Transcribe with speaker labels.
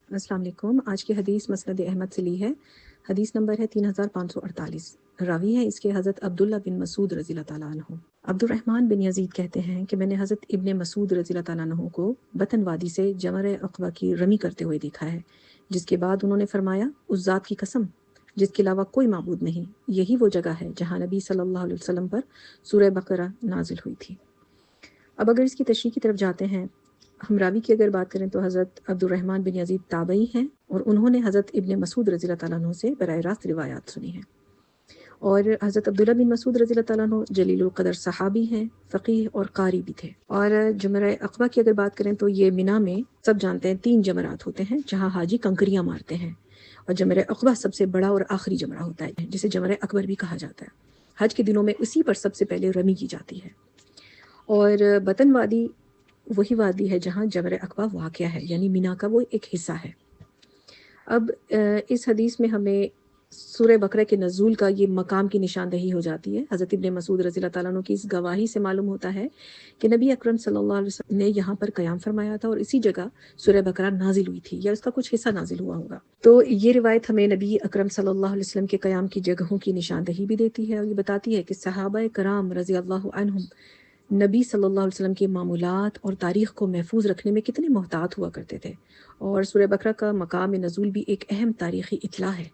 Speaker 1: अस्सलाम वालेकुम। आज की हदीस मसनद अहमद से ली है। हदीस नंबर है 3548। रावी है इसके हज़रत अब्दुल्ला बिन मसूद रज़ी अल्लाह ताला अन्हु। अब्दुर्रहमान बिन यजीद कहते हैं कि मैंने हज़रत इब्ने मसूद रज़ी अल्लाह ताला अन्हु को बतन वादी से जमर अक़बा की रमी करते हुए देखा है। जिसके बाद उन्होंने फरमाया, उस ज़ात की कसम जिसके अलावा कोई माबूद नहीं, यही वो जगह है जहाँ नबी सल्लल्लाहु अलैहि वसल्लम पर सूरह बकरा नाजिल हुई थी। अब अगर इसकी तशरीह की तरफ जाते हैं, हम रावी की अगर बात करें तो हज़रत अब्दुर्रहमान बिन यजीद ताबई हैं और उन्होंने हज़रत इब्ने मसूद रज़ी अल्लाह ताला अन्हु से बराह रास्त रिवायात सुनी हैं। और हज़रत अब्दुल्ला बिन मसूद रज़ी अल्लाह ताला अन्हु जलीलुल क़दर सहाबी हैं, फ़क़ीह और क़ारी भी थे। और जमरे अक़बा की अगर बात करें तो ये मिना में सब जानते हैं 3 जमरात होते हैं जहाँ हाजी कंकरियाँ मारते हैं, और जमरे अक़बा सबसे बड़ा और आखिरी जमरा होता है जिसे जमरे अकबर भी कहा जाता है। हज के दिनों में उसी पर सबसे पहले रमी की जाती है। और बतन वादी वही वादी है जहाँ जमर अक़बा वाक़या है, यानी मीना का वो एक हिस्सा है। अब इस हदीस में हमें सूरह बकरा के नज़ूल का ये मकाम की निशानदही हो जाती है। हज़रत इब्ने मसूद रज़ी अल्लाह ताला अन्हु की इस गवाही से मालूम होता है कि नबी अकरम सल्लल्लाहु अलैहि वसल्लम ने यहाँ पर क़याम फरमाया था और इसी जगह सूरह बकरा नाजिल हुई थी या उसका कुछ हिस्सा नाजिल हुआ होगा। तो ये रिवायत हमें नबी अकरम सल्लल्लाहु अलैहि वसल्लम के क़याम की जगहों की निशानदही भी देती है और ये बताती है कि सहाबाए कराम रज़ी अल्लाहु अन्हुम नबी सल्लल्लाहु अलैहि वसल्लम के मामूलात और तारीख़ को महफूज रखने में कितने मोहतात हुआ करते थे। और सूरह बकरा का मकाम नज़ूल भी एक अहम तारीख़ी इत्तला है।